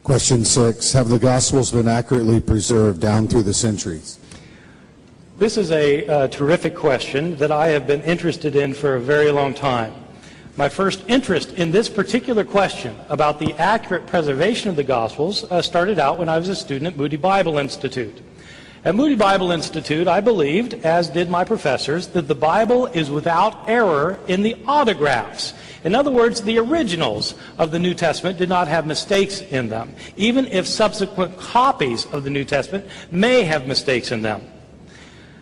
Question 6. Have the Gospels been accurately preserved down through the centuries? This is a terrific question that I have been interested in for a very long time. My first interest in this particular question about the accurate preservation of the Gospels started out when I was a student at Moody Bible Institute. At Moody Bible Institute, I believed, as did my professors, that the Bible is without error in the autographs. In other words, the originals of the New Testament did not have mistakes in them, even if subsequent copies of the New Testament may have mistakes in them.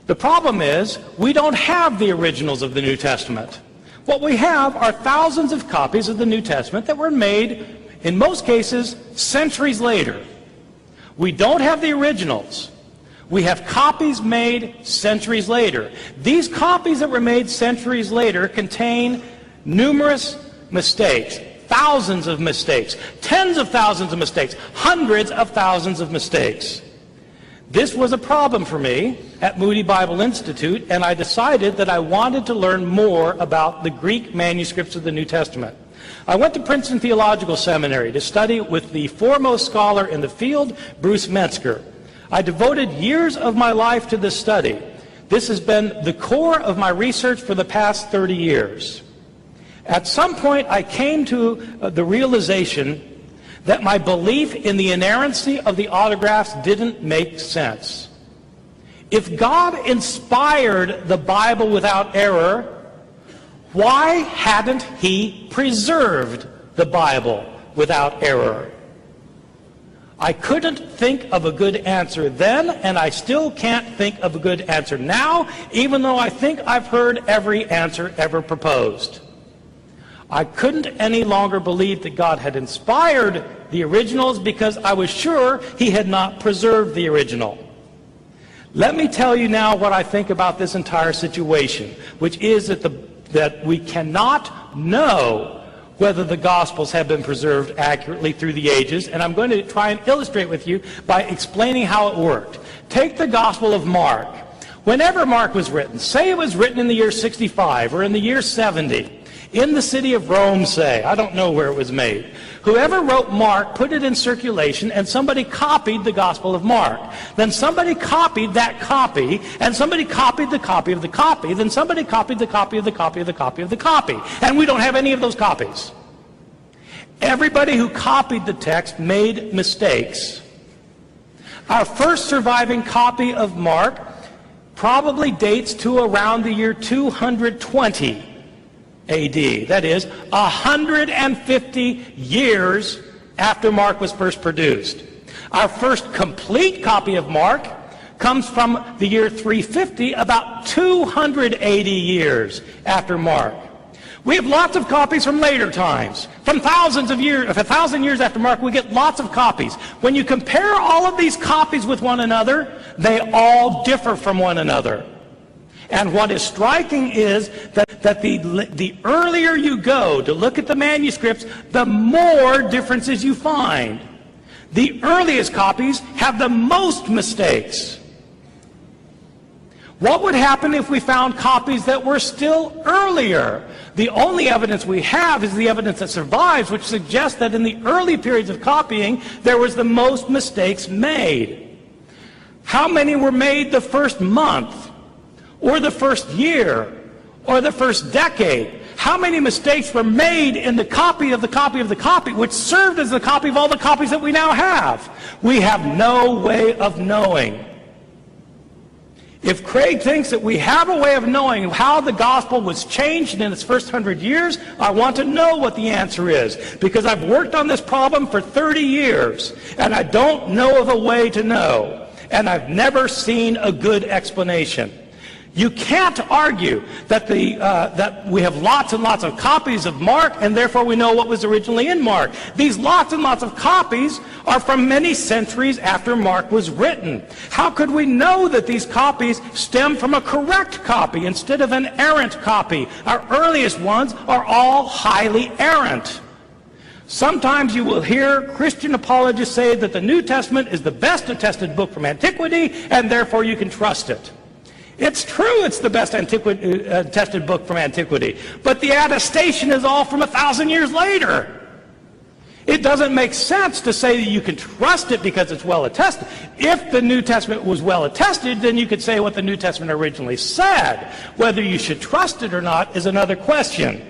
The problem is, we don't have the originals of the New Testament. What we have are thousands of copies of the New Testament that were made, in most cases, centuries later. We don't have the originals. We have copies made centuries later. These copies that were made centuries later contain numerous mistakes, thousands of mistakes, tens of thousands of mistakes, hundreds of thousands of mistakes. This was a problem for me at Moody Bible Institute, and I decided that I wanted to learn more about the Greek manuscripts of the New Testament. I went to Princeton Theological Seminary to study with the foremost scholar in the field, Bruce Metzger. I devoted years of my life to this study. This has been the core of my research for the past 30 years. At some point, I came to the realization that my belief in the inerrancy of the autographs didn't make sense. If God inspired the Bible without error, why hadn't He preserved the Bible without error? I couldn't think of a good answer then, and I still can't think of a good answer now, even though I think I've heard every answer ever proposed. I couldn't any longer believe that God had inspired the originals because I was sure He had not preserved the original. Let me tell you now what I think about this entire situation, which is that we cannot know whether the Gospels have been preserved accurately through the ages, and I'm going to try and illustrate with you by explaining how it worked. Take the Gospel of Mark. Whenever Mark was written, say it was written in the year 65 or in the year 70, in the city of Rome, say, I don't know where it was made. Whoever wrote Mark put it in circulation, and somebody copied the Gospel of Mark. Then somebody copied that copy, and somebody copied the copy of the copy. Then somebody copied the copy of the copy of the copy of the copy. And we don't have any of those copies. Everybody who copied the text made mistakes. Our first surviving copy of Mark probably dates to around the year 220 A.D. That is, 150 years after Mark was first produced. Our first complete copy of Mark comes from the year 350, about 280 years after Mark. We have lots of copies from later times. From thousands of years, 1,000 years after Mark, we get lots of copies. When you compare all of these copies with one another, they all differ from one another. And what is striking is that the earlier you go to look at the manuscripts, the more differences you find. The earliest copies have the most mistakes. What would happen if we found copies that were still earlier? The only evidence we have is the evidence that survives, which suggests that in the early periods of copying, there was the most mistakes made. How many were made the first month? Or the first year, or the first decade? How many mistakes were made in the copy of the copy of the copy, which served as the copy of all the copies that we now have? We have no way of knowing. If Craig thinks that we have a way of knowing how the gospel was changed in its first 100 years, I want to know what the answer is, because I've worked on this problem for 30 years, and I don't know of a way to know, and I've never seen a good explanation. You can't argue that we have lots and lots of copies of Mark, and therefore we know what was originally in Mark. These lots and lots of copies are from many centuries after Mark was written. How could we know that these copies stem from a correct copy instead of an errant copy? Our earliest ones are all highly errant. Sometimes you will hear Christian apologists say that the New Testament is the best attested book from antiquity, and therefore you can trust it. It's true it's the best attested book from antiquity, but the attestation is all from 1,000 years later. It doesn't make sense to say that you can trust it because it's well attested. If the New Testament was well attested, then you could say what the New Testament originally said. Whether you should trust it or not is another question.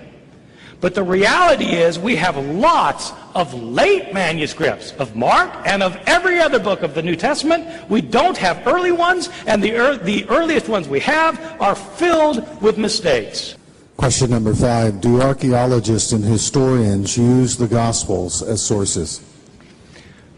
But the reality is we have lots of late manuscripts of Mark and of every other book of the New Testament. We don't have early ones, and the earliest ones we have are filled with mistakes. Question number 5. Do archaeologists and historians use the Gospels as sources?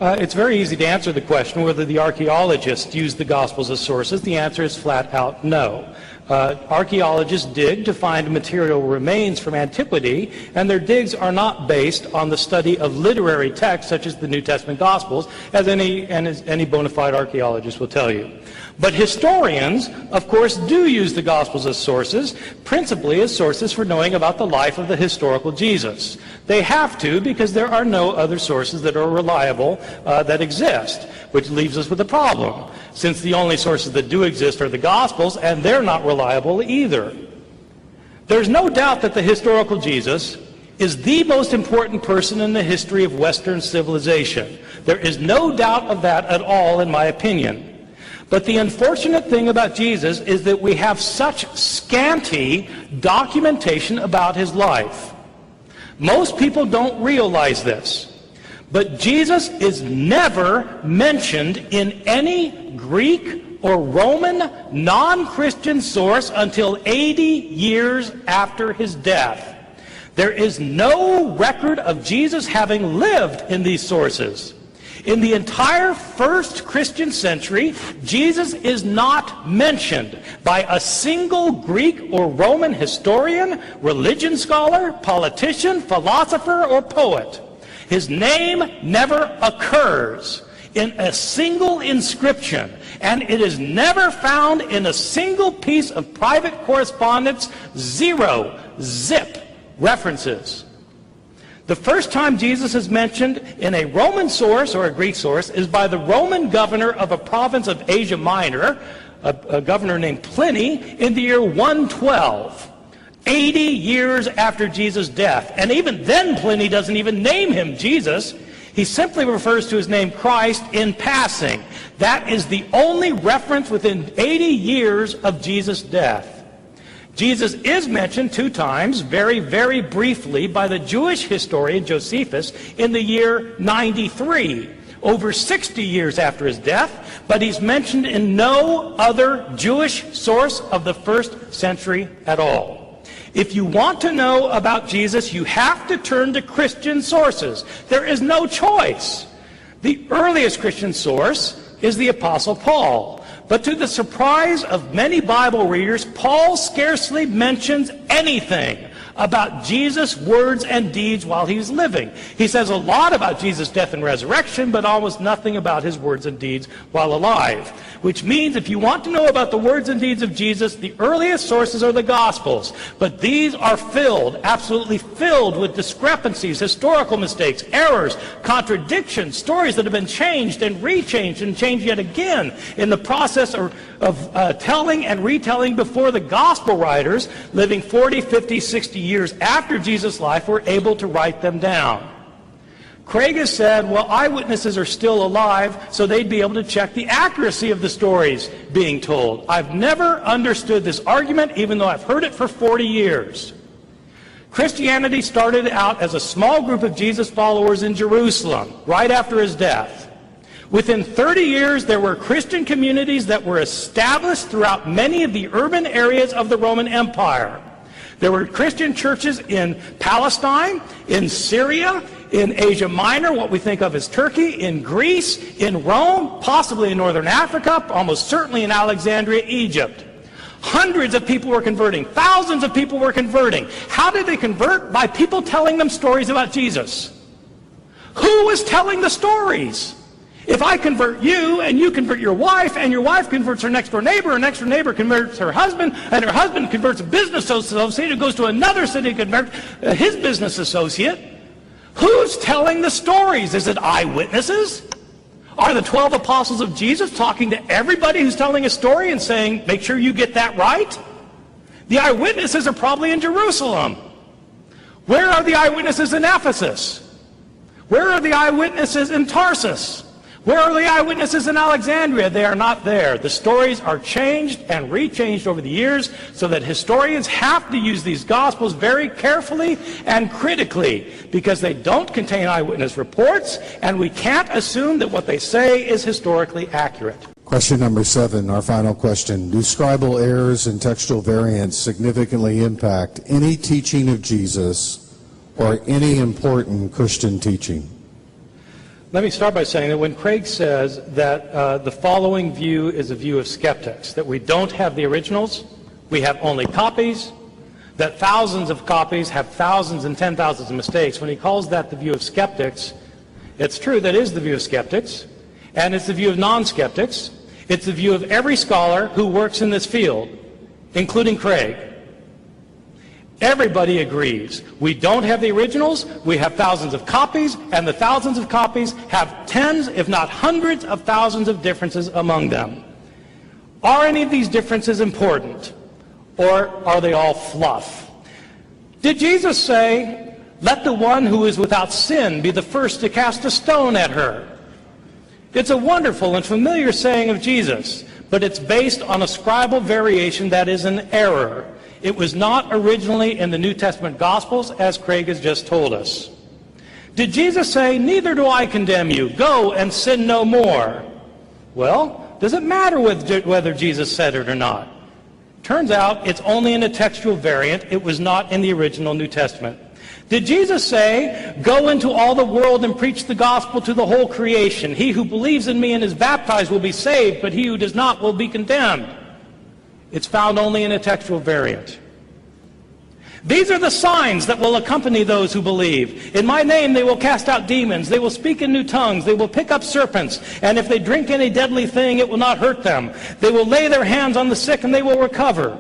It's very easy to answer the question whether the archaeologists use the Gospels as sources. The answer is flat out no. Archaeologists dig to find material remains from antiquity, and their digs are not based on the study of literary texts such as the New Testament Gospels, as any bona fide archaeologist will tell you. But historians, of course, do use the Gospels as sources, principally as sources for knowing about the life of the historical Jesus. They have to, because there are no other sources that are reliable that exist, which leaves us with a problem, since the only sources that do exist are the Gospels, and they're not reliable either. There's no doubt that the historical Jesus is the most important person in the history of Western civilization. There is no doubt of that at all, in my opinion. But the unfortunate thing about Jesus is that we have such scanty documentation about his life. Most people don't realize this. But Jesus is never mentioned in any Greek or Roman non-Christian source until 80 years after his death. There is no record of Jesus having lived in these sources. In the entire first Christian century, Jesus is not mentioned by a single Greek or Roman historian, religion scholar, politician, philosopher, or poet. His name never occurs in a single inscription, and it is never found in a single piece of private correspondence. Zero, zip, references. The first time Jesus is mentioned in a Roman source or a Greek source is by the Roman governor of a province of Asia Minor, a governor named Pliny, in the year 112, 80 years after Jesus' death. And even then Pliny doesn't even name him Jesus. He simply refers to his name Christ in passing. That is the only reference within 80 years of Jesus' death. Jesus is mentioned 2 times, very, very briefly, by the Jewish historian Josephus in the year 93, over 60 years after his death, but he's mentioned in no other Jewish source of the first century at all. If you want to know about Jesus, you have to turn to Christian sources. There is no choice. The earliest Christian source is the Apostle Paul. But to the surprise of many Bible readers, Paul scarcely mentions anything about Jesus' words and deeds while he's living. He says a lot about Jesus' death and resurrection, but almost nothing about his words and deeds while alive. Which means if you want to know about the words and deeds of Jesus, the earliest sources are the Gospels. But these are filled, absolutely filled with discrepancies, historical mistakes, errors, contradictions, stories that have been changed and rechanged and changed yet again in the process of telling and retelling before the Gospel writers living 40, 50, 60 years after Jesus' life were able to write them down. Craig has said, well, eyewitnesses are still alive, so they'd be able to check the accuracy of the stories being told. I've never understood this argument, even though I've heard it for 40 years. Christianity started out as a small group of Jesus followers in Jerusalem, right after his death. Within 30 years, there were Christian communities that were established throughout many of the urban areas of the Roman Empire. There were Christian churches in Palestine, in Syria, in Asia Minor, what we think of as Turkey, in Greece, in Rome, possibly in northern Africa, almost certainly in Alexandria, Egypt. Hundreds of people were converting. Thousands of people were converting. How did they convert? By people telling them stories about Jesus. Who was telling the stories? If I convert you, and you convert your wife, and your wife converts her next-door neighbor, and next-door neighbor converts her husband, and her husband converts a business associate who goes to another city and converts his business associate, who's telling the stories? Is it eyewitnesses? Are the 12 apostles of Jesus talking to everybody who's telling a story and saying, make sure you get that right? The eyewitnesses are probably in Jerusalem. Where are the eyewitnesses in Ephesus? Where are the eyewitnesses in Tarsus? Where are the eyewitnesses in Alexandria? They are not there. The stories are changed and rechanged over the years so that historians have to use these Gospels very carefully and critically because they don't contain eyewitness reports, and we can't assume that what they say is historically accurate. Question number 7, our final question. Do scribal errors and textual variants significantly impact any teaching of Jesus or any important Christian teaching? Let me start by saying that when Craig says that the following view is a view of skeptics, that we don't have the originals, we have only copies, that thousands of copies have thousands and 10,000s of mistakes, when he calls that the view of skeptics, it's true, that is the view of skeptics, and it's the view of non-skeptics. It's the view of every scholar who works in this field, including Craig. Everybody agrees. We don't have the originals, we have thousands of copies, and the thousands of copies have tens, if not hundreds of thousands of differences among them. Are any of these differences important, or are they all fluff? Did Jesus say, "Let the one who is without sin be the first to cast a stone at her"? It's a wonderful and familiar saying of Jesus, but it's based on a scribal variation that is an error. It was not originally in the New Testament Gospels, as Craig has just told us. Did Jesus say, "Neither do I condemn you, go and sin no more"? Well, does it matter whether Jesus said it or not? Turns out it's only in a textual variant. It was not in the original New Testament. Did Jesus say, "Go into all the world and preach the gospel to the whole creation. He who believes in me and is baptized will be saved, but he who does not will be condemned"? It's found only in a textual variant. These are the signs that will accompany those who believe. In my name they will cast out demons. They will speak in new tongues. They will pick up serpents. And if they drink any deadly thing, it will not hurt them. They will lay their hands on the sick and they will recover.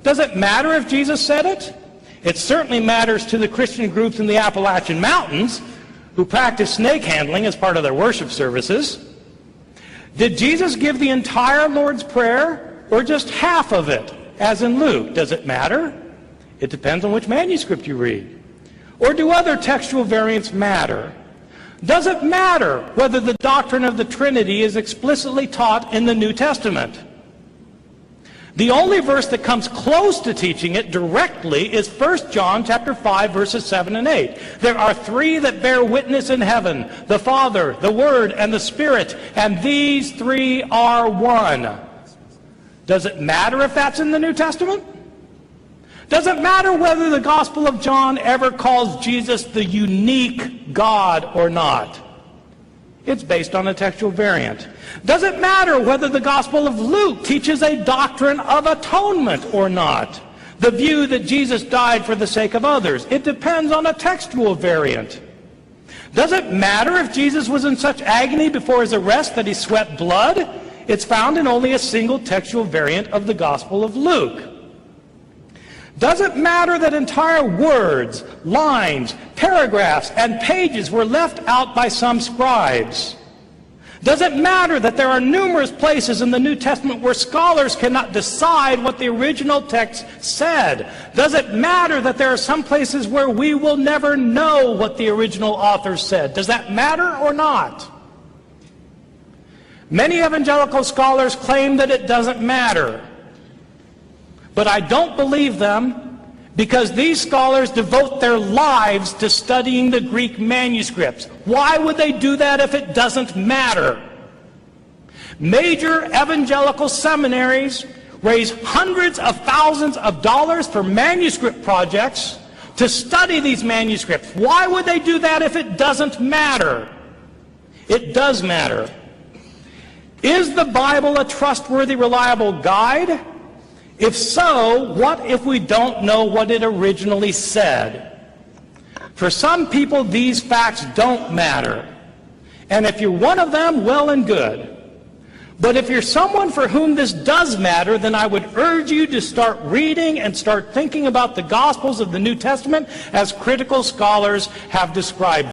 Does it matter if Jesus said it? It certainly matters to the Christian groups in the Appalachian Mountains who practice snake handling as part of their worship services. Did Jesus give the entire Lord's Prayer or just half of it, as in Luke? Does it matter? It depends on which manuscript you read. Or do other textual variants matter? Does it matter whether the doctrine of the Trinity is explicitly taught in the New Testament? The only verse that comes close to teaching it directly is 1 John chapter 5, verses 7 and 8. There are three that bear witness in heaven, the Father, the Word, and the Spirit, and these three are one. Does it matter if that's in the New Testament? Does it matter whether the Gospel of John ever calls Jesus the unique God or not? It's based on a textual variant. Does it matter whether the Gospel of Luke teaches a doctrine of atonement or not? The view that Jesus died for the sake of others. It depends on a textual variant. Does it matter if Jesus was in such agony before his arrest that he sweat blood? It's found in only a single textual variant of the Gospel of Luke. Does it matter that entire words, lines, paragraphs, and pages were left out by some scribes? Does it matter that there are numerous places in the New Testament where scholars cannot decide what the original text said? Does it matter that there are some places where we will never know what the original author said? Does that matter or not? Many evangelical scholars claim that it doesn't matter. But I don't believe them because these scholars devote their lives to studying the Greek manuscripts. Why would they do that if it doesn't matter? Major evangelical seminaries raise hundreds of thousands of dollars for manuscript projects to study these manuscripts. Why would they do that if it doesn't matter? It does matter. Is the Bible a trustworthy, reliable guide? If so, what if we don't know what it originally said? For some people, these facts don't matter. And if you're one of them, well and good. But if you're someone for whom this does matter, then I would urge you to start reading and start thinking about the Gospels of the New Testament as critical scholars have described